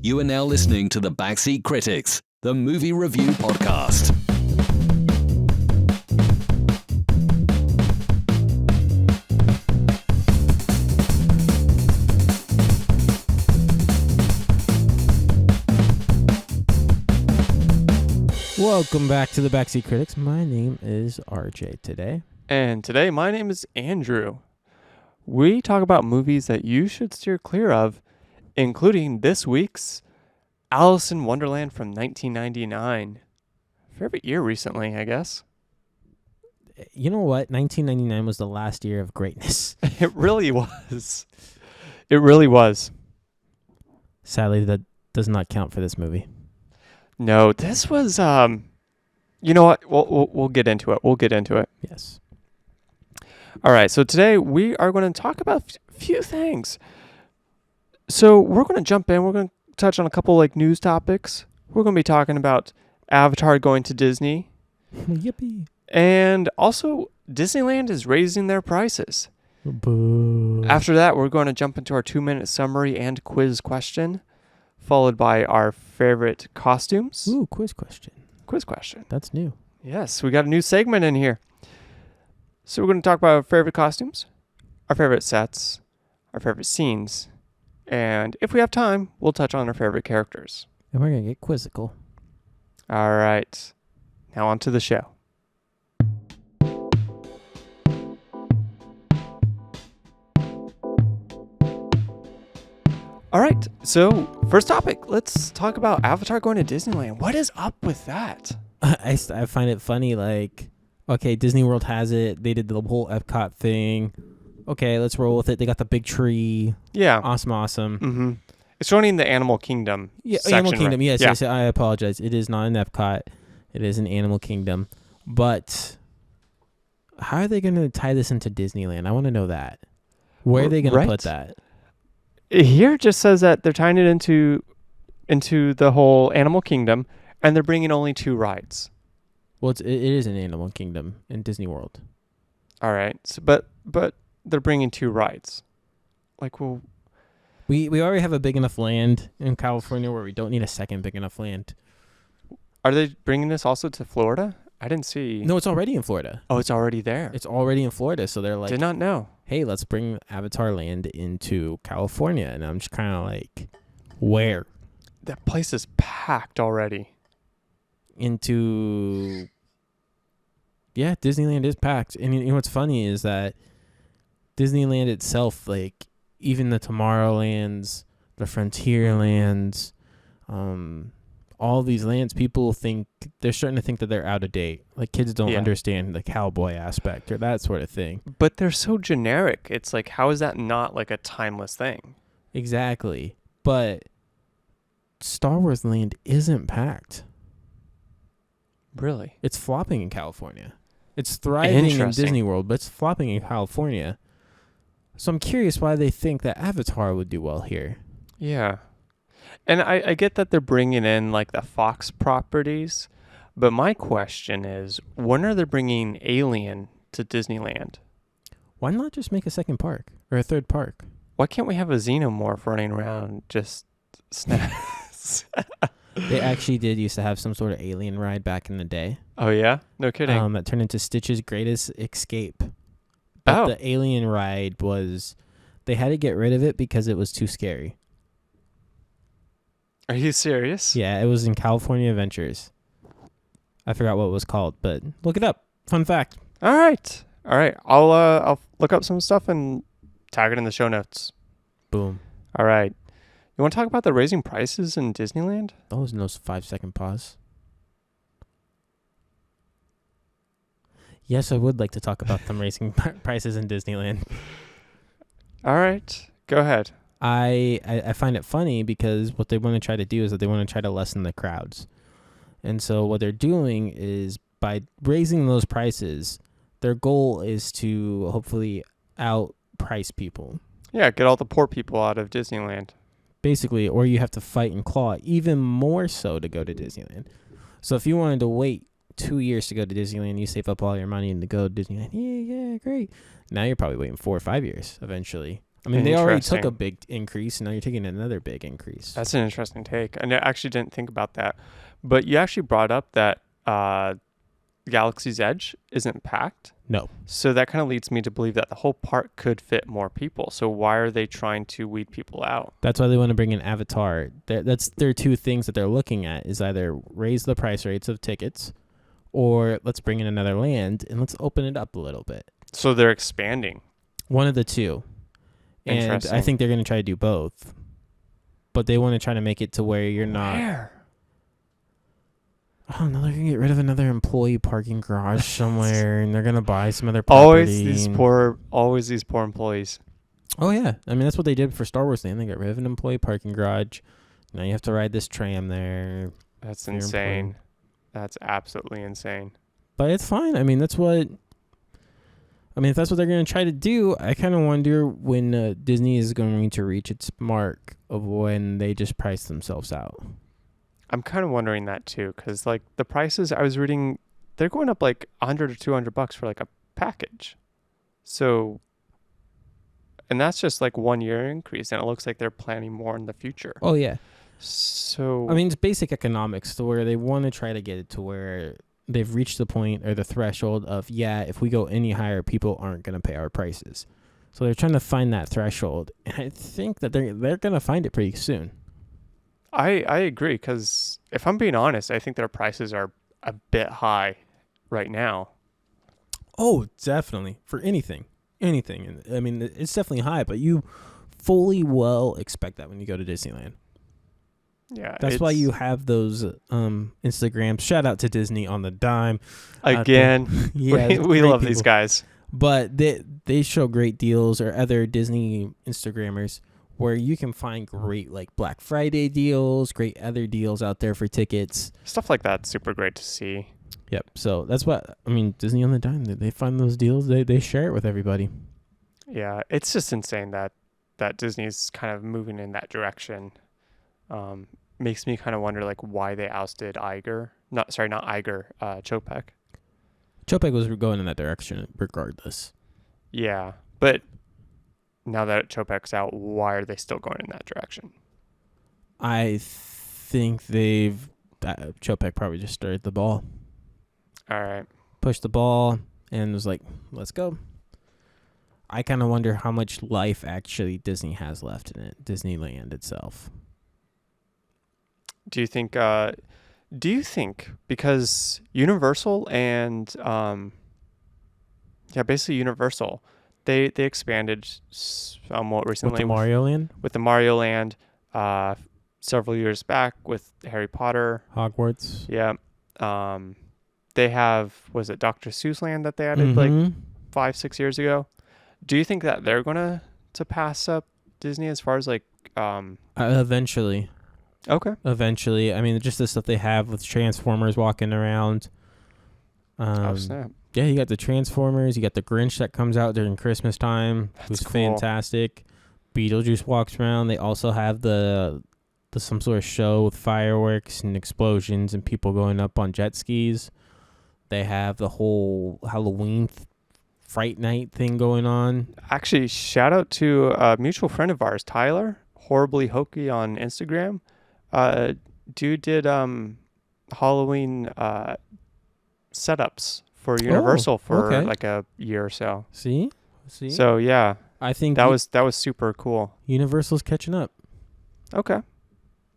You are now listening to the Backseat Critics, the movie review podcast. Welcome back to the Backseat Critics. My name is RJ today. And today, my name is Andrew. We talk about movies that you should steer clear of, including this week's Alice in Wonderland from 1999. Favorite year recently, I guess. You know what? 1999 was the last year of greatness. It really was. It really was. Sadly, that does not count for this movie. No, this was, you know what? We'll get into it. We'll get into it. Yes. All right, so today we are going to talk about a few things. So we're going to jump in. We're going to touch on a couple news topics. We're going to be talking about Avatar going to Disney. Yippee. And also, Disneyland is raising their prices. Boo. After that, we're going to jump into our 2-minute summary and quiz question, followed by our favorite costumes. Ooh, quiz question. Quiz question. That's new. Yes, we got a new segment in here. So we're going to talk about our favorite costumes, our favorite sets, our favorite scenes, and if we have time, we'll touch on our favorite characters. And we're going to get quizzical. All right. Now on to the show. All right. So first topic, let's talk about Avatar going to Disneyland. What is up with that? I find it funny, okay, Disney World has it. They did the whole Epcot thing. Okay, let's roll with it. They got the big tree. Yeah. Awesome. Mm-hmm. It's running the Animal Kingdom. Yeah, section, Animal Kingdom. Right? Yes, I apologize. It is not an Epcot. It is an Animal Kingdom. But how are they going to tie this into Disneyland? I want to know that. Where are they going to put that? Here it just says that they're tying it into the whole Animal Kingdom, and they're bringing only 2 rides. Well, it is an Animal Kingdom in Disney World. All right, so, but they're bringing 2 rides. We already have a big enough land in California where we don't need a second big enough land. Are they bringing this also to Florida? I didn't see. No, it's already in Florida. Oh, it's already there. It's already in Florida, so they're like, did not know. Hey, let's bring Avatar Land into California, and I'm just kind of like, where? That place is packed already. Disneyland is packed. And you know what's funny is that Disneyland itself, even the Tomorrowlands, the Frontierlands, all these lands, people they're starting to think that they're out of date. Kids don't understand the cowboy aspect or that sort of thing. But they're so generic. It's how is that not a timeless thing? Exactly. But Star Wars Land isn't packed. Really? It's flopping in California. It's thriving in Disney World, but it's flopping in California. So I'm curious why they think that Avatar would do well here. Yeah. And I get that they're bringing in the Fox properties, but my question is, when are they bringing Alien to Disneyland? Why not just make a second park or a third park? Why can't we have a Xenomorph running around just snacks? They actually did used to have some sort of alien ride back in the day. Oh, yeah? No kidding. That turned into Stitch's Greatest Escape. But the alien ride they had to get rid of it because it was too scary. Are you serious? Yeah, it was in California Adventures. I forgot what it was called, but look it up. Fun fact. All right. I'll look up some stuff and tag it in the show notes. Boom. All right. You want to talk about the raising prices in Disneyland? That was no 5-second pause. Yes, I would like to talk about them raising prices in Disneyland. All right. Go ahead. I find it funny because what they want to try to do is that they want to try to lessen the crowds. And so what they're doing is by raising those prices, their goal is to hopefully outprice people. Yeah, get all the poor people out of Disneyland. Basically, or you have to fight and claw even more so to go to Disneyland. So if you wanted to wait 2 years to go to Disneyland, you save up all your money and to go to Disneyland. Yeah, great. Now you're probably waiting 4 or 5 years eventually. I mean, they already took a big increase, and now you're taking another big increase. That's an interesting take. And I actually didn't think about that. But you actually brought up that Galaxy's Edge isn't packed. No. So that kind of leads me to believe that the whole park could fit more people. So why are they trying to weed people out? That's why they want to bring in Avatar. That's their two things that they're looking at is either raise the price rates of tickets or let's bring in another land and let's open it up a little bit. So they're expanding. One of the two. And I think they're going to try to do both. But they want to try to make it to where you're not... Where? I don't know. They're going to get rid of another employee parking garage somewhere, and they're going to buy some other property. Always these poor employees. Oh, yeah. I mean, that's what they did for Star Wars Land. They got rid of an employee parking garage. Now you have to ride this tram there. That's insane. That's absolutely insane. But it's fine. I mean, if that's what they're going to try to do, I kind of wonder when Disney is going to reach its mark of when they just price themselves out. I'm kind of wondering that too, because like the prices I was reading, they're going up like $100 or $200 for like a package. So, and that's just like 1 year increase, and it looks like they're planning more in the future. Oh yeah. So I mean, it's basic economics to where they want to try to get it to where they've reached the point or the threshold of, if we go any higher, people aren't going to pay our prices. So they're trying to find that threshold. And I think that they're going to find it pretty soon. I agree, because if I'm being honest, I think their prices are a bit high right now. Oh, definitely. For anything. And I mean, it's definitely high, but you fully well expect that when you go to Disneyland. Yeah, that's why you have those Instagrams. Shout out to Disney on the dime. Again, yeah, we love these guys. But they show great deals, or other Disney Instagrammers, where you can find great like Black Friday deals, great other deals out there for tickets. Stuff like that's super great to see. Yep. So that's what I mean. Disney on the dime. They find those deals. They share it with everybody. Yeah, it's just insane that Disney's kind of moving in that direction. Makes me kind of wonder like why they ousted Chopek. Chopek was going in that direction regardless. Yeah, but now that Chopek's out, why are they still going in that direction? I think Chopek probably just stirred the ball. All right. Pushed the ball and was like, let's go. I kind of wonder how much life actually Disney has left in it, Disneyland itself. Do you think because Universal and basically Universal, they expanded somewhat recently with the Mario Land? With the Mario Land, several years back with Harry Potter, Hogwarts. Yeah. They have, was it Dr. Seuss Land that they added like 5-6 years ago? Do you think that they're gonna to pass up Disney as far as like eventually? Okay. Eventually. I mean, just the stuff they have with Transformers walking around. Oh, snap. Yeah, you got the Transformers. You got the Grinch that comes out during Christmas time. Who's cool. Fantastic. Beetlejuice walks around. They also have the some sort of show with fireworks and explosions and people going up on jet skis. They have the whole Halloween Fright Night thing going on. Actually, shout out to a mutual friend of ours, Tyler, Horribly Hokey on Instagram. Dude did Halloween setups for Universal for like a year or so. See. So yeah, I think that was super cool. Universal's catching up. Okay.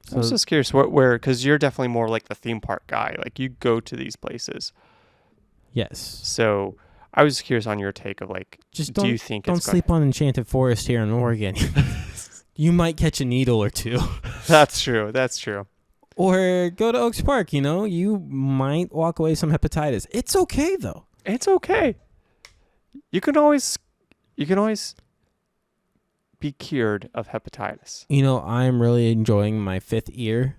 So I was just curious where because you're definitely more like the theme park guy. Like you go to these places. Yes. So I was curious on your take of like, do you think don't sleep on Enchanted Forest here in Oregon? You might catch a needle or two. That's true. Or go to Oaks Park. You might walk away with some hepatitis. It's okay though. It's okay. You can always be cured of hepatitis. I'm really enjoying my 5th year.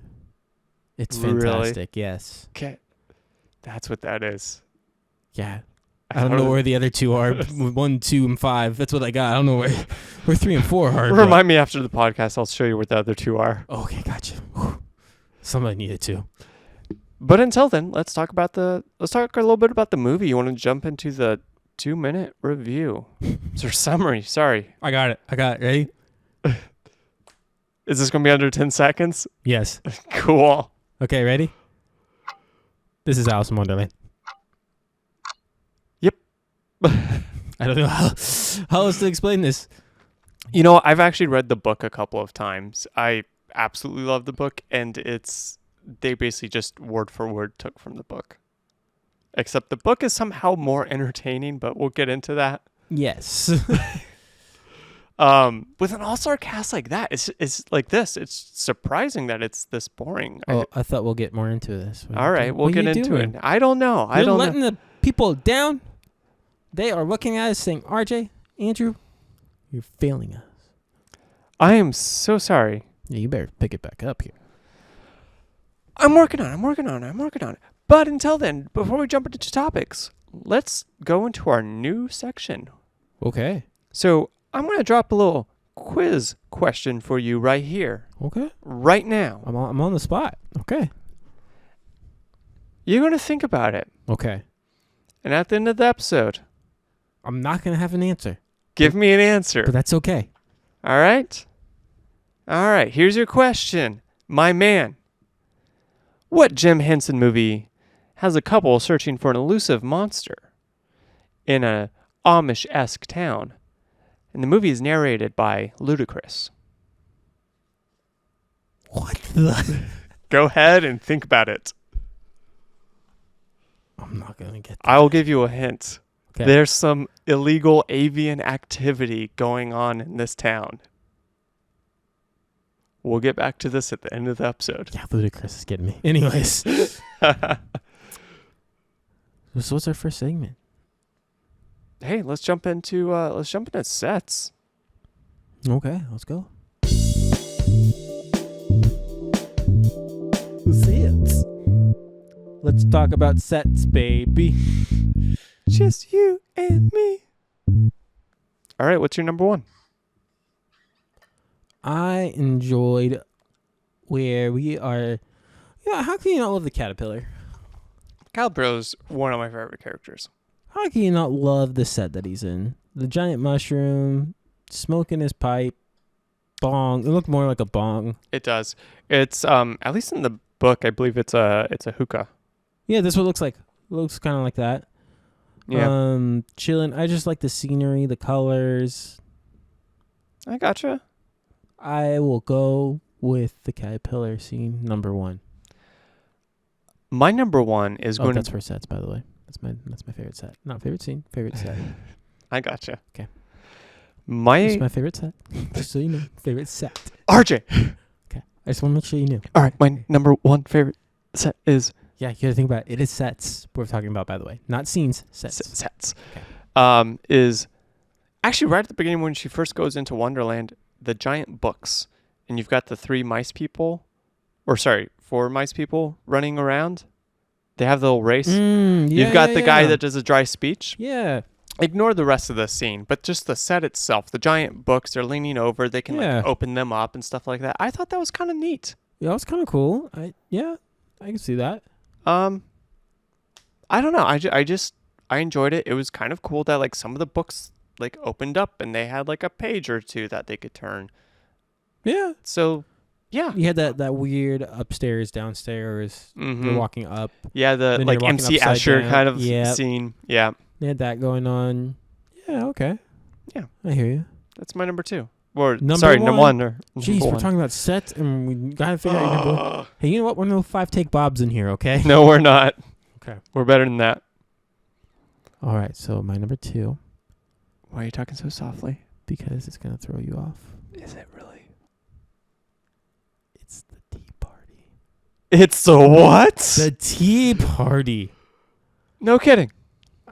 It's fantastic. Really? Yes. Okay. That's what that is. Yeah. I don't know where the other 2 are. 1, 2, and 5. That's what I got. I don't know where 3 and 4 are. Remind me after the podcast. I'll show you where the other 2 are. Okay, gotcha. Whew. Somebody needed to. But until then, let's talk a little bit about the movie. You want to jump into the 2-minute review. Or summary, sorry. I got it. Ready? Is this going to be under 10 seconds? Yes. Cool. Okay, ready? This is Alice in Wonderland. Yep. I don't know how else to explain this. You know, I've actually read the book a couple of times. I absolutely love the book, and they basically just word for word took from the book. Except the book is somehow more entertaining, but we'll get into that. Yes. With an all-star cast like that, it's like this. It's surprising that it's this boring. Oh, I thought we'll get more into this. All right, we'll get into it. I don't know. You're letting the people down. They are looking at us saying, RJ, Andrew, you're failing us. I am so sorry. Yeah, you better pick it back up here. I'm working on it. But until then, before we jump into topics, let's go into our new section. Okay. So I'm going to drop a little quiz question for you right here. Okay. Right now. I'm on the spot. Okay. You're going to think about it. Okay. And at the end of the episode, I'm not going to have an answer. Give me an answer. But that's okay. All right? All right. Here's your question. My man. What Jim Henson movie has a couple searching for an elusive monster in a Amish-esque town? And the movie is narrated by Ludacris. What the? Go ahead and think about it. I'm not going to get that. I will give you a hint. Okay. There's some illegal avian activity going on in this town. We'll get back to this at the end of the episode. Yeah, Ludacris is getting me. Anyways. So what's our first segment? Hey, let's jump into sets. Okay, let's go. Sets. Let's talk about sets, baby. Just you and me. All right, what's your number one? I enjoyed where we are. Yeah, how can you not love the caterpillar? Caterpillar's one of my favorite characters. How can you not love the set that he's in? The giant mushroom, smoking his pipe, bong. It looked more like a bong. It does. It's at least in the book, I believe it's a hookah. Yeah, this what it looks like. It looks kind of like that. Yeah. Chilling. I just like the scenery, the colors. I gotcha. I will go with the caterpillar scene number one. My number one is going that's to... for sets, by the way. That's my favorite set. Not favorite scene, favorite set. I gotcha. Okay. It's my favorite set. Just so you know. Favorite set. RJ! Okay. I just want to make sure you knew. All right, my number one favorite set is... Yeah, you gotta think about it. It is sets we're talking about, by the way. Not scenes, sets. Sets. Okay. Is actually right at the beginning when she first goes into Wonderland, the giant books. And you've got the 4 mice people running around. They have the little race. You've got the guy that does a dry speech. Yeah. Ignore the rest of the scene, but just the set itself. The giant books, they're leaning over. They can like open them up and stuff like that. I thought that was kind of neat. Yeah, that was kind of cool. I can see that. I don't know. I enjoyed it. It was kind of cool that like some of the books like opened up and they had like a page or two that they could turn. Yeah. So, yeah. You had that weird upstairs, downstairs. You're walking up. Yeah, the like MC Escher kind of scene. Yeah. They had that going on. Yeah, okay. Yeah. I hear you. That's my number 2. Or number one. Jeez, we're talking about sets and we gotta figure out your number one. Hey, you know what? We're no 5 take Bobs in here, okay? No, we're not. Okay. We're better than that. All right, so my number 2. Why are you talking so softly? Because it's gonna throw you off. Is it really? It's the tea party. It's the what? The tea party. No kidding.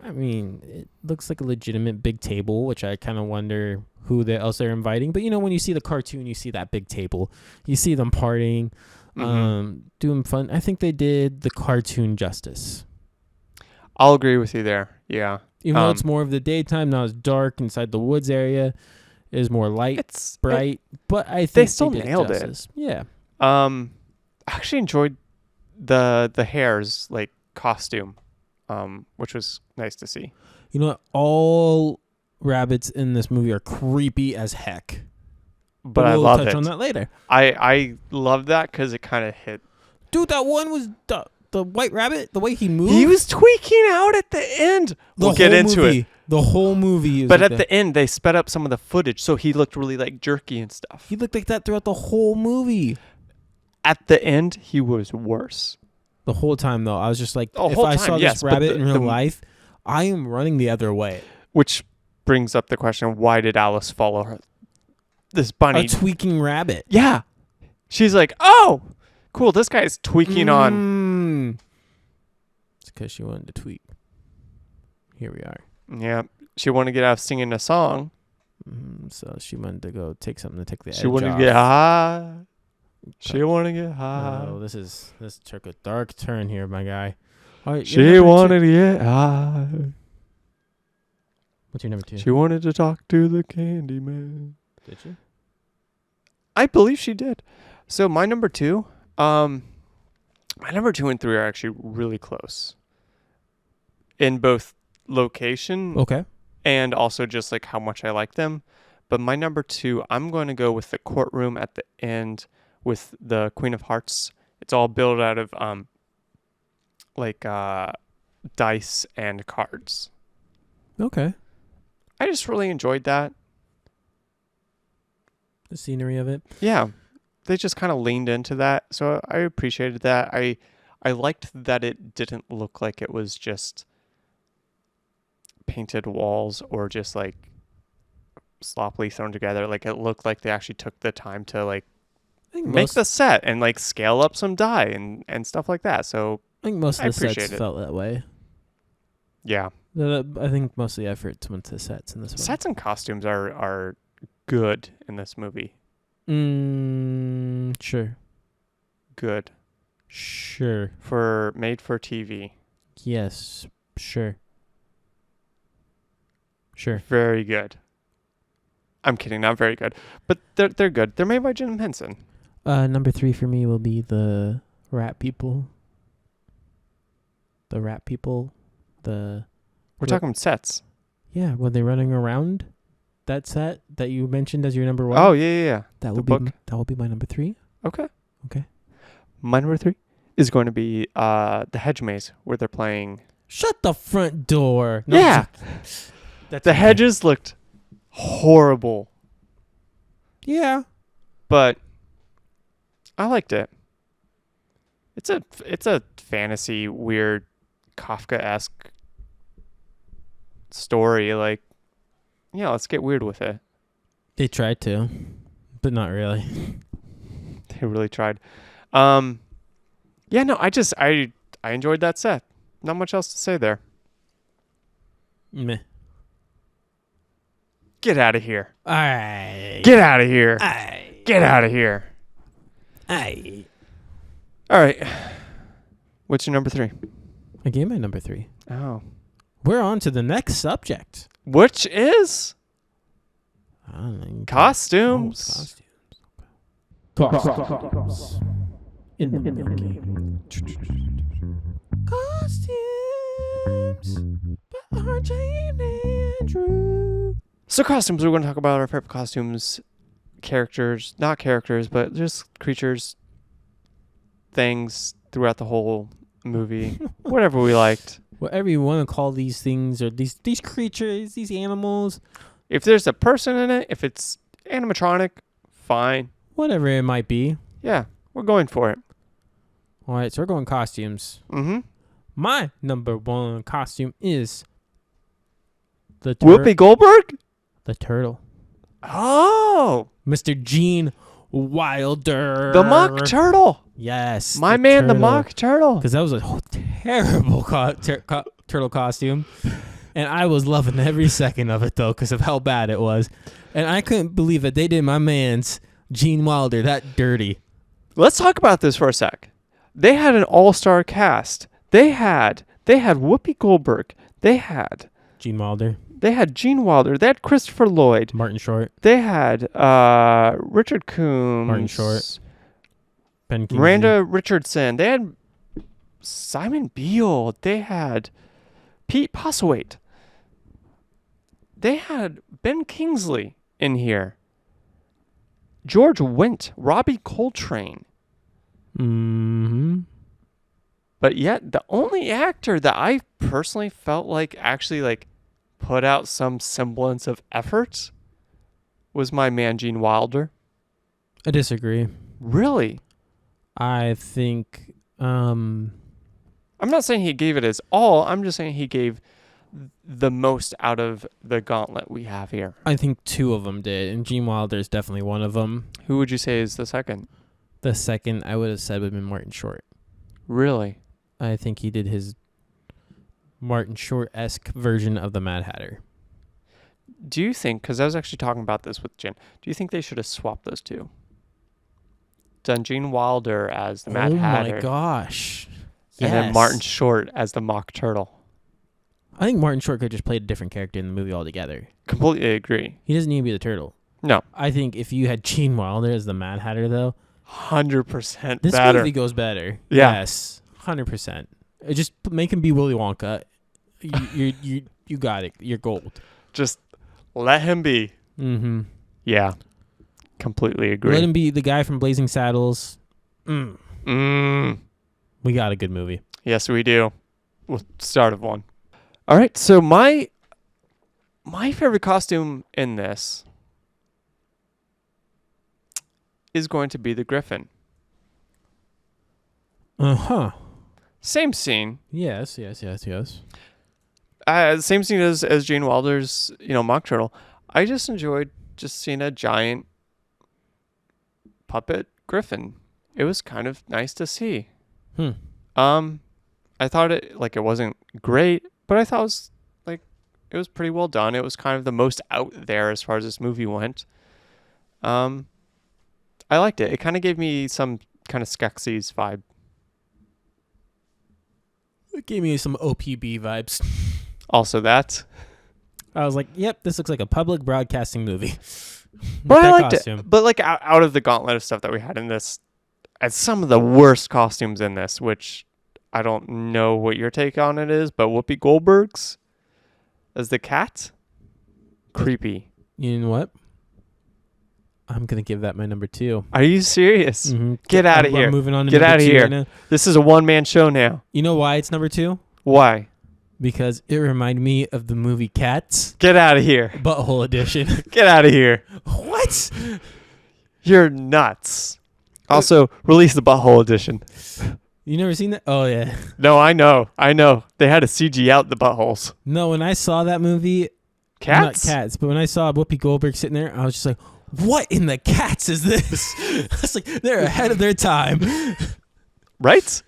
I mean, it looks like a legitimate big table, which I kind of wonder who else they're inviting. But, you know, when you see the cartoon, you see that big table. You see them partying, doing fun. I think they did the cartoon justice. I'll agree with you there. Yeah. Even though it's more of the daytime, now it's dark inside the woods area. It is more light, it's bright. But I think they still nailed it. Yeah. I actually enjoyed the hare's like costume, which was nice to see. You know what? All rabbits in this movie are creepy as heck. But we'll I love touch it. on that later. I love that because it kind of hit. Dude, that one was the white rabbit. The way he moved. He was tweaking out at the end. We'll get into it. The whole movie. But at the end, they sped up some of the footage, so he looked really like jerky and stuff. He looked like that throughout the whole movie. At the end, he was worse. The whole time, though, I was just like, if whole I time, saw yes, this but rabbit in real life, I am running the other way. Which brings up the question, why did Alice follow her? This bunny. A tweaking rabbit. Yeah. She's like, oh, cool, this guy's tweaking on. It's because she wanted to tweak. Here we are. Yeah. She wanted to get out of singing a song. So she wanted to go take something to take the edge off. She wanted to get high. She wanted to get high. Oh, this took a dark turn here, my guy. All right, She wanted to get high. What's your number 2? She wanted to talk to the candy man. Did she? I believe she did. So my number 2, my number 2 and 3 are actually really close. In both location and also just like how much I like them. But my number 2, I'm going to go with the courtroom at the end with the Queen of Hearts. It's all built out of dice and cards. Okay. I just really enjoyed that. The scenery of it. Yeah. They just kind of leaned into that. So I appreciated that. I liked that it didn't look like it was just painted walls or just like sloppily thrown together. Like it looked like they actually took the time to like make the set and like scale up some die and stuff like that. So I think most of the sets it. felt that way. Yeah. I think most of the effort went to sets in this one. Sets and costumes are good in this movie. Sure. Good. Sure. Made for TV. Yes. Sure. Sure. Very good. I'm kidding, not very good. But they're good. They're made by Jim Henson. Number 3 for me will be the rat people. The rat people. We're talking sets. Yeah, were they running around that set that you mentioned as your number 1? Oh, yeah. That the will be my number 3. Okay. Okay. My number 3 is going to be the hedge maze where they're playing. Shut the front door. No, yeah. The hedges looked horrible. Yeah. But I liked it. It's a fantasy, weird, Kafka-esque story. Like, yeah, let's get weird with it. They tried to, but not really. They really tried. Yeah, no, I enjoyed that set. Not much else to say there. Meh. Get out of here. Aye. Get out of here. Aye. Get out of here. Aye. All right. What's your number 3? I gave my number 3. Oh. We're on to the next subject. Which is I don't know. Costumes. Costumes. In the making. Costumes by RJ and Andrew. So costumes, we're going to talk about our favorite costumes, characters, not characters, but just creatures, things throughout the whole movie, whatever we liked. Whatever you want to call these things or these creatures, these animals. If there's a person in it, if it's animatronic, fine. Whatever it might be. Yeah, we're going for it. All right, so we're going costumes. Mm-hmm. My number 1 costume is the Whoopi Goldberg? The turtle. Oh. Mr. Gene Wilder. The mock turtle. Yes. My man, the mock turtle. Because that was a terrible turtle costume. And I was loving every second of it, though, because of how bad it was. And I couldn't believe that they did my man's Gene Wilder that dirty. Let's talk about this for a sec. They had an all-star cast. They had Whoopi Goldberg. They had Gene Wilder. They had Gene Wilder. They had Christopher Lloyd. Martin Short. They had Richard Coombs. Martin Short. Ben Kingsley. Miranda Richardson. They had Simon Beale. They had Pete Postlethwaite. they had Ben Kingsley in here, George Wendt, Robbie Coltrane. Mm-hmm. But yet, the only actor that I personally felt like actually like put out some semblance of effort was my man Gene Wilder. I disagree. Really? I think I'm not saying he gave it his all. I'm just saying he gave the most out of the gauntlet we have here. I think two of them did, and Gene Wilder is definitely one of them. Who would you say is the second? The second, I would have said, would have been Martin Short. Really? I think he did his Martin Short-esque version of the Mad Hatter. Do you think, because I was actually talking about this with Jen, do you think they should have swapped those two? Done Gene Wilder as the Mad Hatter. Oh my gosh. And then Martin Short as the Mock Turtle. I think Martin Short could have just played a different character in the movie altogether. Completely agree. He doesn't need to be the turtle. No. I think if you had Gene Wilder as the Mad Hatter, though, 100% this better. movie goes better. Yeah. Yes, 100%. Just make him be Willy Wonka. You got it. You're gold. Just let him be. Mm-hmm. Yeah. Completely agree. Let him be the guy from Blazing Saddles. We got a good movie. Yes, we do. We'll start of one. All right, so my favorite costume in this is going to be the Griffin. Uh-huh. Same scene. Yes. Same scene as Gene Wilder's, Mock Turtle. I just enjoyed just seeing a giant puppet griffin. It was kind of nice to see. I thought it wasn't great, but I thought it was pretty well done. It was kind of the most out there as far as this movie went. I liked it. It kind of gave me some kind of Skeksis vibe. It gave me some OPB vibes. Also that. I was like, yep, this looks like a public broadcasting movie. But I liked it. But out of the gauntlet of stuff that we had in this, and some of the worst costumes in this, which I don't know what your take on it is, but Whoopi Goldberg's as the cat, creepy. You know what? I'm going to give that my number 2. Are you serious? Mm-hmm. Get out of here. I'm moving on to Get out of here. Right, this is a one-man show now. You know why it's number 2? Why? Because it reminded me of the movie Cats. Get out of here. Butthole edition. Get out of here. What? You're nuts. Also, release the butthole edition. You never seen that? Oh, yeah. No, I know. They had to CG out the buttholes. No, when I saw that movie... Cats? Not Cats, but when I saw Whoopi Goldberg sitting there, I was just like, what in the cats is this? I was like, they're ahead of their time. Right?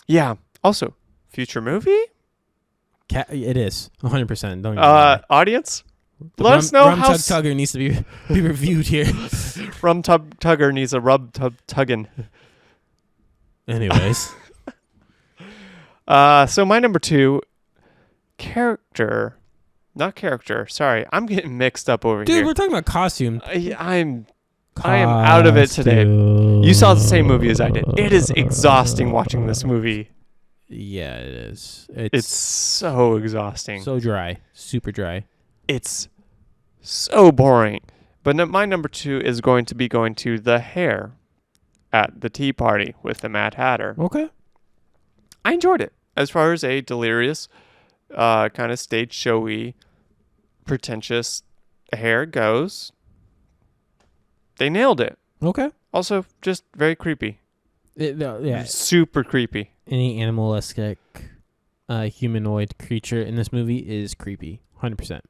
Yeah. Also, future movie? It is 100%. Don't audience? Let us know how Tugger needs to be reviewed here. Tugger needs a tugging. Anyways. So my number 2 not character. Sorry, I'm getting mixed up over here. Dude, we're talking about costume. I am out of it today. You saw the same movie as I did. It is exhausting watching this movie. Yeah, it is. It's so exhausting. So dry. Super dry. It's so boring. But my number 2 is going to be going to the hair at the tea party with the Mad Hatter. Okay. I enjoyed it. As far as a delirious, kind of stage showy, pretentious hair goes, they nailed it. Okay. Also, just very creepy. Yeah. Super creepy. Any animalistic humanoid creature in this movie is creepy. 100%.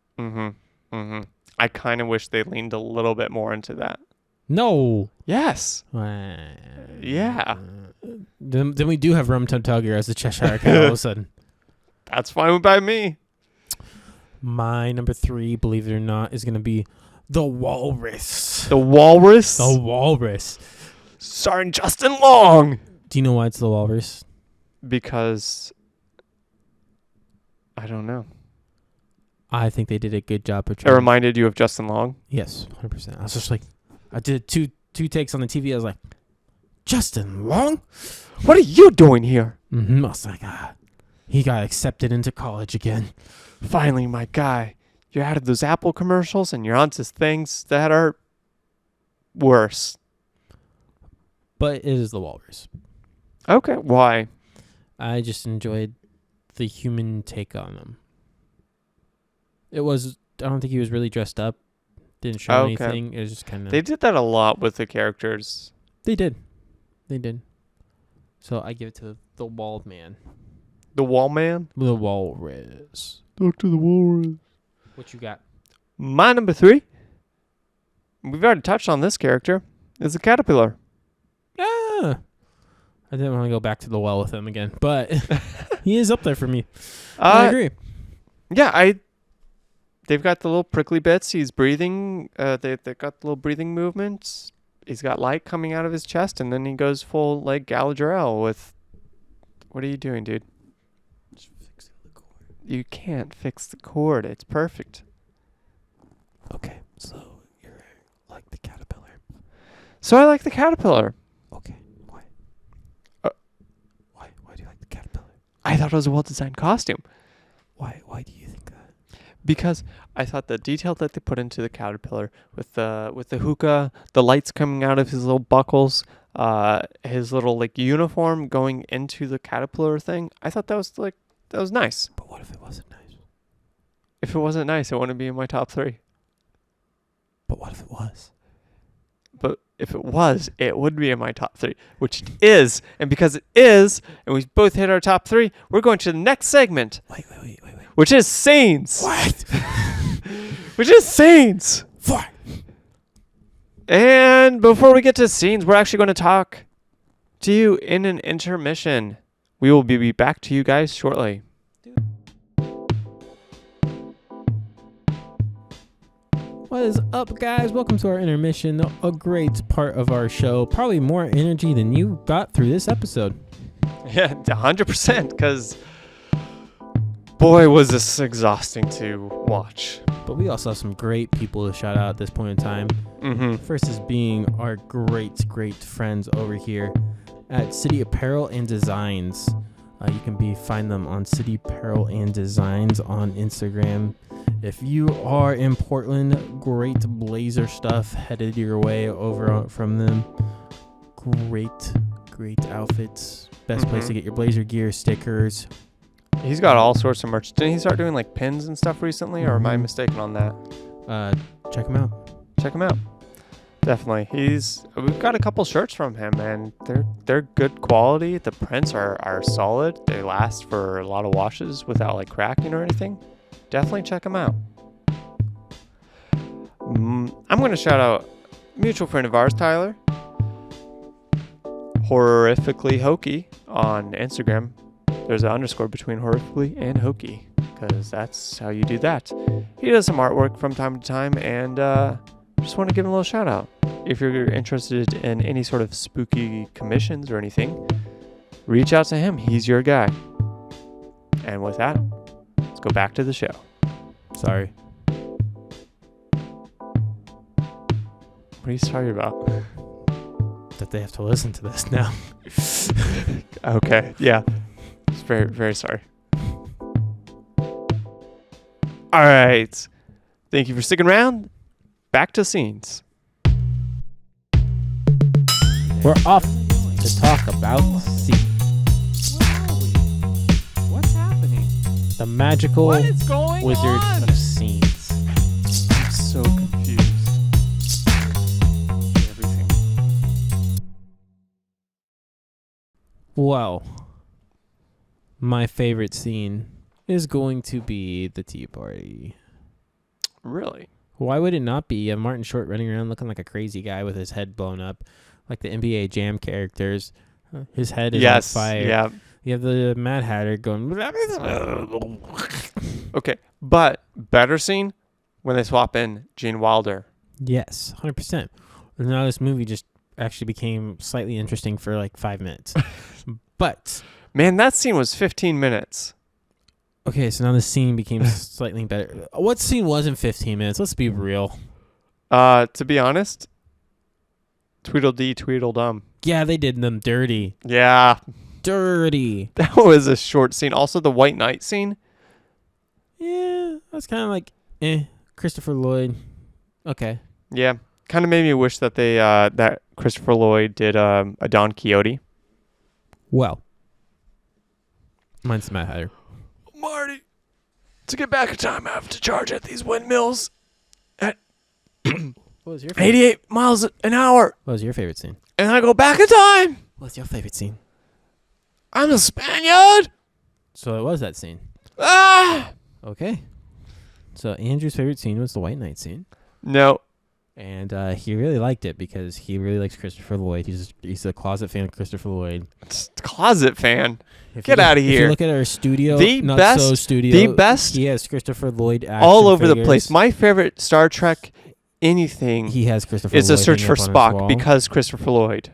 I kind of wish they leaned a little bit more into that. No. Yes. Yeah. Then we do have Rum Tum Tugger as the Cheshire Cat all of a sudden. That's fine by me. My number 3, believe it or not, is going to be the Walrus. The Walrus? The Walrus. Starring Justin Long. Do you know why it's the Walrus? Because I don't know. I think they did a good job portraying. It reminded you of Justin Long? Yes, 100%. I was just like, I did two takes on the TV. I was like, Justin Long? What are you doing here? Mm-hmm. I was like, He got accepted into college again. Finally, my guy. You're out of those Apple commercials and you're onto things that are worse. But it is the walrus. Okay, why? I just enjoyed the human take on him. I don't think he was really dressed up. Didn't show anything. It was just kind of... They did that a lot with the characters. They did. So I give it to the walled man. The wall man? The walrus. Dr. the Walrus. What you got? My number 3, we've already touched on this character, is the caterpillar. Yeah. I didn't want to go back to the well with him again, but he is up there for me. I agree. Yeah, they've got the little prickly bits. He's breathing. They've got the little breathing movements. He's got light coming out of his chest, and then he goes full like Galadriel with... What are you doing, dude? Just fixing the cord. You can't fix the cord. It's perfect. Okay, so you're like the caterpillar. So I like the caterpillar. Okay, why? Why do you like the caterpillar? I thought it was a well-designed costume. Why do you think that? Because I thought the detail that they put into the caterpillar with the hookah, the lights coming out of his little buckles, his little like uniform going into the caterpillar thing, I thought that was nice. But what if it wasn't nice? If it wasn't nice, it wouldn't be in my top 3. But what if it was? But if it was, it would be in my top 3, which it is. And because it is, and we both hit our top 3, we're going to the next segment. Wait. Which is scenes. What? Which is scenes. What? And before we get to scenes, we're actually going to talk to you in an intermission. We will be back to you guys shortly. What is up, guys? Welcome to our intermission, a great part of our show. Probably more energy than you got through this episode. Yeah, 100%, because boy, was this exhausting to watch. But we also have some great people to shout out at this point in time. Mm-hmm. First is being our great friends over here at City Apparel and Designs. You can find them on City Apparel and Designs on Instagram. If you are in Portland, great blazer stuff headed your way over from them. Great outfits. Best place to get your blazer gear, stickers. He's got all sorts of merch. Didn't he start doing like pins and stuff recently, or am I mistaken on that? Check him out. Check him out. Definitely. We've got a couple shirts from him, and they're good quality. The prints are solid. They last for a lot of washes without like cracking or anything. Definitely check them out. I'm going to shout out a mutual friend of ours, Tyler. Horrifically Hokey on Instagram. There's an underscore between horrifically and hokey, because that's how you do that. He does some artwork from time to time, and just want to give him a little shout out. If you're interested in any sort of spooky commissions or anything, reach out to him. He's your guy. And with that, let's go back to the show. Sorry. What are you sorry about? That they have to listen to this now. Okay, yeah. It's very, very sorry. All right. Thank you for sticking around. Back to scenes. We're off to talk about scenes. What's happening? The magical What is going wizard on? of scenes. I'm so confused. Everything. Well, my favorite scene is going to be the tea party. Really? Why would it not be? You have Martin Short running around looking like a crazy guy with his head blown up, like the NBA Jam characters. His head is on fire. Yeah. You have the Mad Hatter going. Okay, but better scene when they swap in Gene Wilder. Yes, 100%. Now this movie just actually became slightly interesting for like 5 minutes. But Man, that scene was 15 minutes. okay, so now the scene became slightly better. What scene wasn't 15 minutes? Let's be real. To be honest, Tweedledee, Tweedledum. Yeah, they did them dirty. Yeah. dirty. That was a short scene. Also, the White Knight scene. Yeah, that's kind of like, Christopher Lloyd. Okay. Yeah, kind of made me wish that they that Christopher Lloyd did a Don Quixote. Well, mine's Matt Hatter. Marty, to get back in time, I have to charge at these windmills at What was your favorite? 88 miles an hour, What was your favorite scene? and I go back in time. What's your favorite scene? I'm a Spaniard. So it was that scene. Ah! Okay. So Andrew's favorite scene was the White Knight scene. No. And he really liked it because he really likes Christopher Lloyd. He's a closet fan of Christopher Lloyd. Closet fan. If Get you look- outta If here. you look at our studio, The not best- so studio, the best- He has Christopher Lloyd action All over the figures. place. My favorite Star Trek anything He has Christopher is Lloyd a Search hanging for up on his Spock wall. because Christopher Lloyd.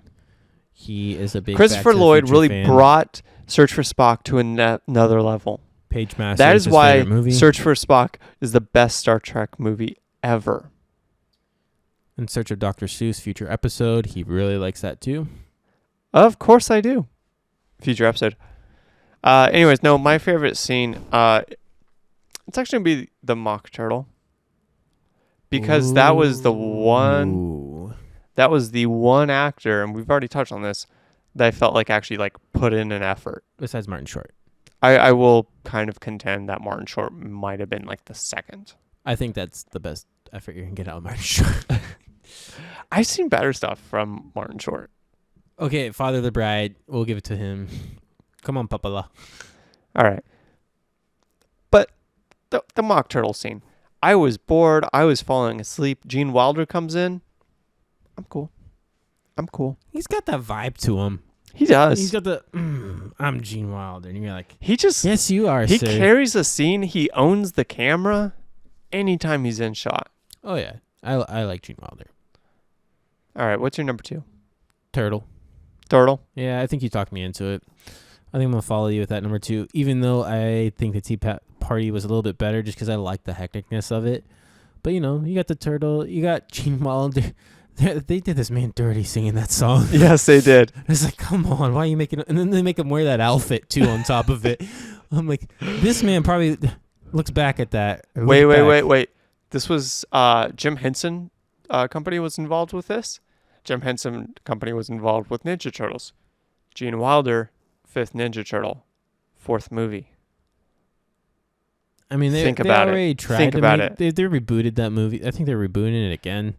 He is a big Christopher Back to the Lloyd Future really fan. brought Search for Spock to another level. Page Master. That is is his why favorite movie. Search for Spock is the best Star Trek movie ever. In Search of Dr. Seuss future episode. He really likes that too. Of course I do. Future episode. Anyways, no, my favorite scene, it's actually going to be the mock turtle. Because that was the one, Ooh. that was the one actor, and we've already touched on this, that I felt like actually like put in an effort. Besides Martin Short. I will kind of contend that Martin Short might have been like the second. I think that's the best effort you can get out of Martin Short. I've seen better stuff from Martin Short. Okay, Father of the Bride. We'll give it to him. Come on, Papala. All right. But the mock turtle scene. I was bored. I was falling asleep. Gene Wilder comes in. I'm cool. He's got that vibe to him. He does. He's got the, I'm Gene Wilder. And you're like, He just, yes, you are, he sir. carries a scene. He owns the camera anytime he's in shot. Oh, yeah. I like Gene Wilder. All right. What's your number 2? Turtle. Turtle. Yeah, I think you talked me into it. I think I'm going to follow you with that number 2, even though I think the Tea Party was a little bit better just because I like the hecticness of it. But, you know, you got the turtle. You got Gene Wilder. They did this man dirty singing that song. Yes, they did. It's like, come on, why are you making it? And then they make him wear that outfit, too, on top of it. I'm like, this man probably looks back at that. Wait. This was Jim Henson Company was involved with this. Jim Henson Company was involved with Ninja Turtles. Gene Wilder, 5th Ninja Turtle, 4th movie. I mean, they already tried to make it. They rebooted that movie. I think they're rebooting it again.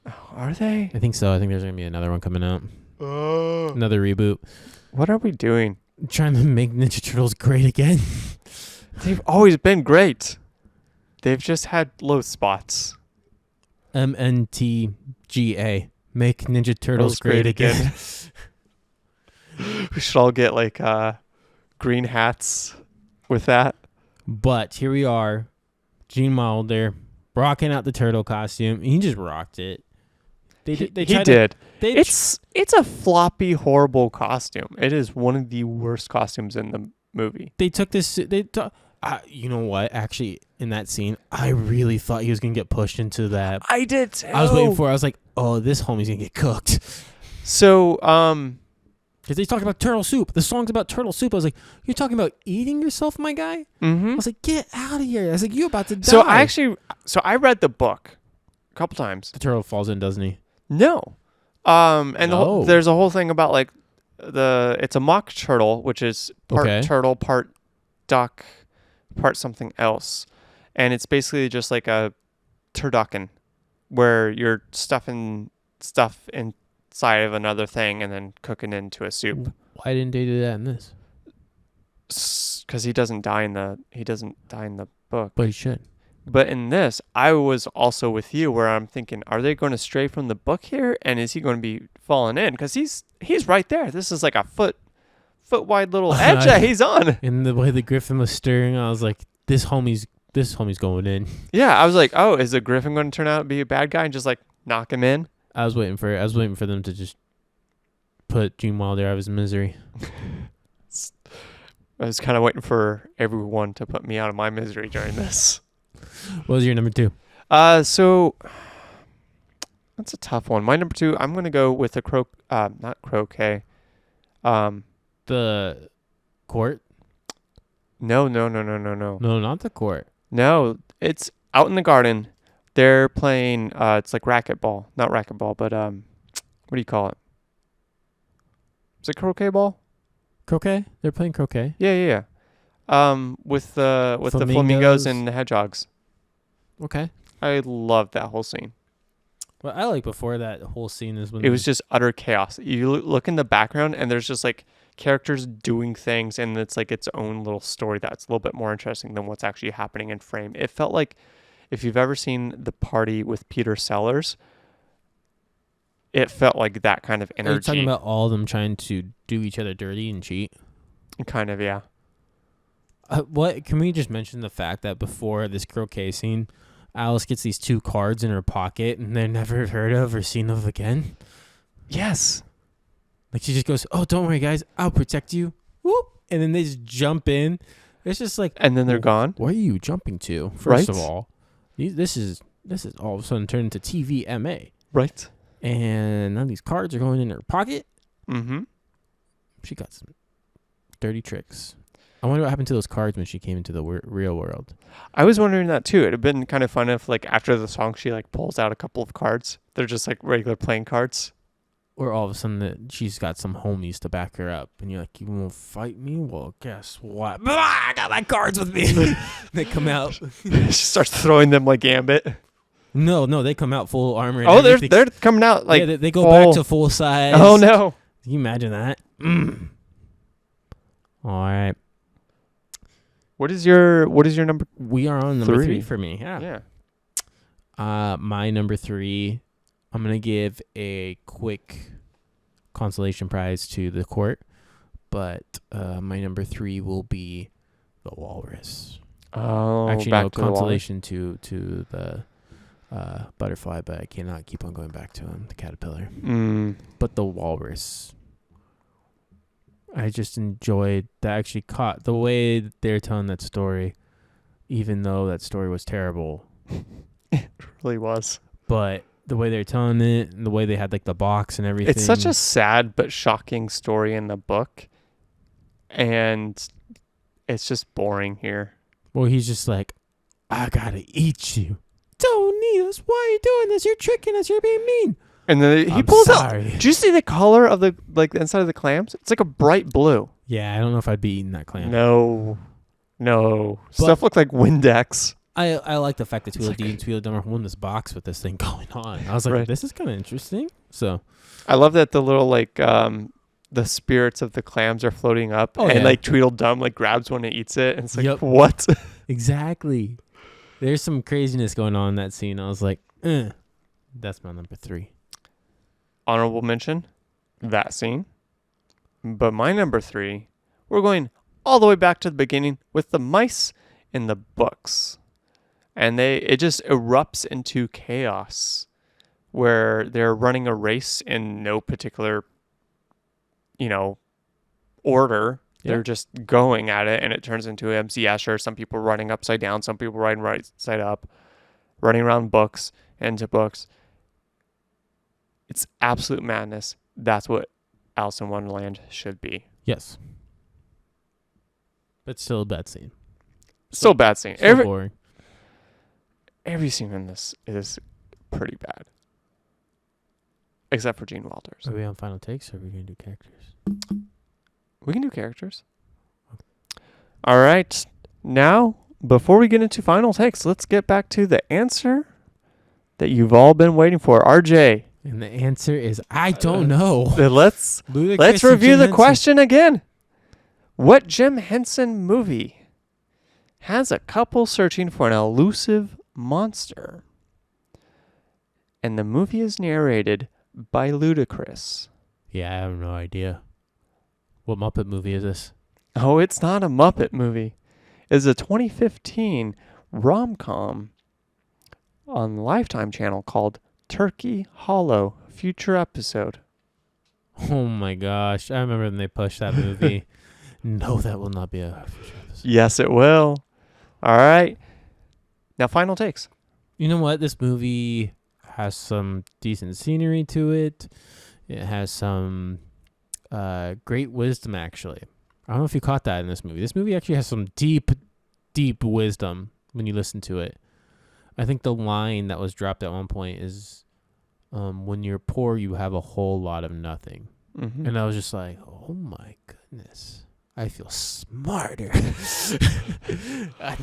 Oh, are they? I think so. I think there's going to be another one coming out. Another reboot. What are we doing? Trying to make Ninja Turtles great again. They've always been great. They've just had low spots. MNTGA. Make Ninja Turtles great again. We should all get like green hats with that. But here we are. Gene Wilder rocking out the turtle costume. He just rocked it. He did. It's a floppy, horrible costume. It is one of the worst costumes in the movie. They took this. You know what? Actually, in that scene, I really thought he was gonna get pushed into that. I did too. I was waiting for it. I was like, oh, this homie's gonna get cooked. So, because they talked about turtle soup. The song's about turtle soup. I was like, you're talking about eating yourself, my guy? I was like, get out of here. I was like, you're about to die. So I read the book a couple times. The turtle falls in, doesn't he? No. And there's a whole thing about like it's a mock turtle, which is part turtle, part duck, part something else. And it's basically just like a turducken where you're stuffing stuff inside of another thing and then cooking into a soup. Why didn't they do that in this? Because he doesn't die in the book. But he should. But in this, I was also with you where I'm thinking, are they going to stray from the book here? And is he going to be falling in? Because he's right there. This is like a foot wide little edge that he's on. And the way the griffin was stirring, I was like, this homie's going in. Yeah, I was like, oh, is the griffin going to turn out to be a bad guy and just like knock him in? I was waiting for them to just put Gene Wilder out of his misery. I was kind of waiting for everyone to put me out of my misery during this. What was your number 2? So that's a tough one. My number 2, I'm going to go with not croquet. The court? No. No, not the court. No, it's out in the garden. They're playing, it's like racquetball. Not racquetball, but what do you call it? Is it croquet ball? Croquet? They're playing croquet. Yeah. With the flamingos and the hedgehogs. Okay. I love that whole scene. What I like before that whole scene is when It was just utter chaos. You look in the background and there's just like characters doing things, and it's like its own little story that's a little bit more interesting than what's actually happening in frame. It felt like if you've ever seen The Party with Peter Sellers, it felt like that kind of energy. Are you talking about all of them trying to do each other dirty and cheat? Kind of, yeah. What can we just mention the fact that before this croquet scene, Alice gets these 2 cards in her pocket and they're never heard of or seen of again? Yes. Like she just goes, "Oh, don't worry, guys, I'll protect you." Whoop, and then they just jump in. It's just like, and then they're gone. Where are you jumping to? First right? of all, this is all of a sudden turned into TVMA. Right. And now these cards are going in her pocket. Mm-hmm. She got some dirty tricks. I wonder what happened to those cards when she came into the real world. I was wondering that too. It'd have been kind of fun if, like, after the song, she like pulls out a couple of cards. They're just like regular playing cards. Or all of a sudden that she's got some homies to back her up, and you're like, "You won't fight me? Well, guess what? I got my cards with me." They come out. She starts throwing them like Gambit. No, they come out full armor. And everything. they're coming out like they go back to full size. Oh no! Can you imagine that? All right. What is your number? We are on number 3 for me. Yeah. My number 3, I'm gonna give a quick consolation prize to the court, but my number 3 will be the walrus. Oh, actually, back no, to consolation to the butterfly, but I cannot keep on going back to him, the caterpillar. But the walrus. I just enjoyed that. Actually caught the way that they're telling that story, even though that story was terrible. It really was. But the way they're telling it, and the way they had like the box and everything. It's such a sad but shocking story in the book, and it's just boring here. Well, he's just like, "I gotta eat you. Don't need us. Why are you doing this? You're tricking us. You're being mean." And then he pulls out. Do you see the color of the inside of the clams? It's like a bright blue. Yeah, I don't know if I'd be eating that clam. No. Stuff looked like Windex. I like the fact that Tweedledee and Tweedledum are holding this box with this thing going on. I was like, This is kind of interesting. So, I love that the little the spirits of the clams are floating up, and like Tweedledum like grabs one and eats it, and it's like, what? Exactly. There's some craziness going on in that scene. I was like, that's my number 3. Honorable mention, that scene. But my number 3, we're going all the way back to the beginning with the mice in the books. And it just erupts into chaos where they're running a race in no particular, order. Yeah. They're just going at it, and it turns into MC Escher. Some people running upside down, some people riding right side up, running around books, into books. It's absolute madness. That's what Alice in Wonderland should be. Yes. But still a bad scene. Still a bad scene. Boring. Every scene in this is pretty bad. Except for Gene Walters. Are we on final takes, or are we going to do characters? We can do characters. All right. Now, before we get into final takes, let's get back to the answer that you've all been waiting for. RJ. And the answer is, I don't know. Let's review the question again. What Jim Henson movie has a couple searching for an elusive monster? And the movie is narrated by Ludacris. Yeah, I have no idea. What Muppet movie is this? Oh, it's not a Muppet movie. It's a 2015 rom-com on the Lifetime channel called Turkey Hollow, future episode. Oh my gosh. I remember when they pushed that movie. No, that will not be a future episode. Yes, it will. All right. Now, final takes. You know what? This movie has some decent scenery to it. It has some great wisdom, actually. I don't know if you caught that in this movie. This movie actually has some deep, deep wisdom when you listen to it. I think the line that was dropped at one point is, when you're poor, you have a whole lot of nothing. Mm-hmm. And I was just like, oh my goodness, I feel smarter.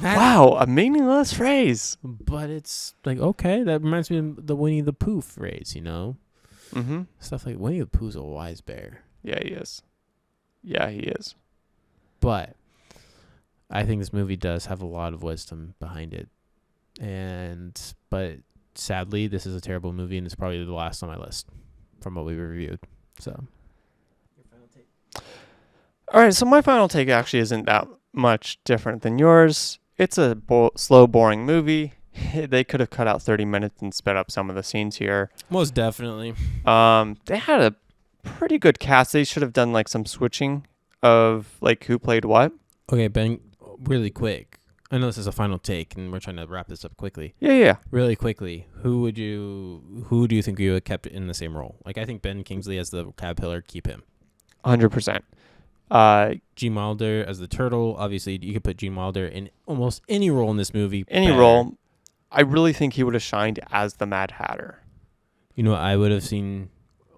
Wow, a meaningless phrase. But it's like, okay, that reminds me of the Winnie the Pooh phrase, you know? Mm-hmm. Stuff like Winnie the Pooh's a wise bear. Yeah, he is. Yeah, he is. But I think this movie does have a lot of wisdom behind it. But sadly, this is a terrible movie, and it's probably the last on my list from what we reviewed. So, all right, so my final take actually isn't that much different than yours. It's a slow, boring movie. They could have cut out 30 minutes and sped up some of the scenes here. most definitely. They had a pretty good cast. They should have done like some switching of like who played what. Okay, Ben, really quick. I know this is a final take, and we're trying to wrap this up quickly. Yeah. Really quickly, who do you think you would have kept in the same role? Like, I think Ben Kingsley as the caterpillar, keep him. 100%. Gene Wilder as the turtle. Obviously, you could put Gene Wilder in almost any role in this movie. Any role. I really think he would have shined as the Mad Hatter. You know what I would have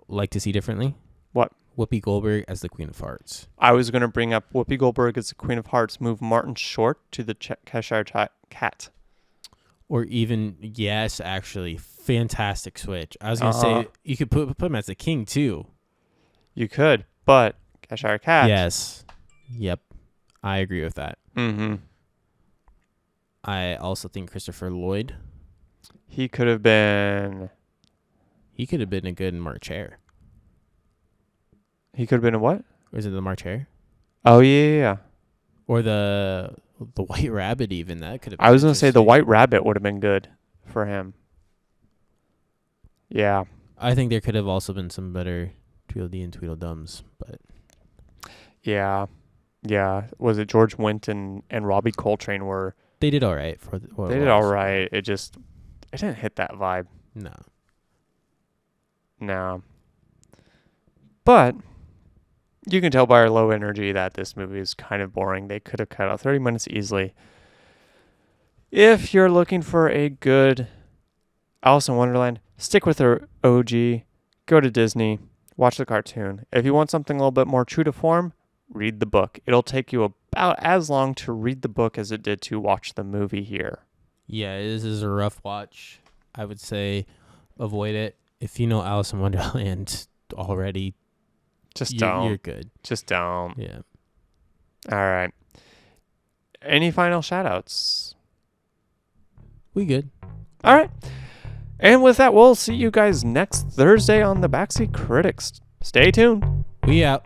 liked to see differently? What? Whoopi Goldberg as the Queen of Hearts. I was going to bring up Whoopi Goldberg as the Queen of Hearts, move Martin Short to the Cheshire Cat. Or even, yes, actually, fantastic switch. I was going to say, you could put him as the king, too. You could, but Cheshire Cat. Yes. Yep. I agree with that. Mm-hmm. I also think Christopher Lloyd. He could have been a good March Hare. He could have been a what? Or is it the March Hare? Oh, yeah. Or the White Rabbit even. That could have been I was going to say the interesting. White Rabbit would have been good for him. Yeah. I think there could have also been some better Tweedledee and Tweedledums, but Yeah. Was it George Wendt and Robbie Coltrane were... they did all right. They did all right. It didn't hit that vibe. No. But you can tell by our low energy that this movie is kind of boring. They could have cut out 30 minutes easily. If you're looking for a good Alice in Wonderland, stick with her OG. Go to Disney. Watch the cartoon. If you want something a little bit more true to form, read the book. It'll take you about as long to read the book as it did to watch the movie here. Yeah, this is a rough watch. I would say avoid it. If you know Alice in Wonderland already, don't. You're good. Just don't. Yeah. All right. Any final shout-outs? We good. All right. And with that, we'll see you guys next Thursday on the Backseat Critics. Stay tuned. We out.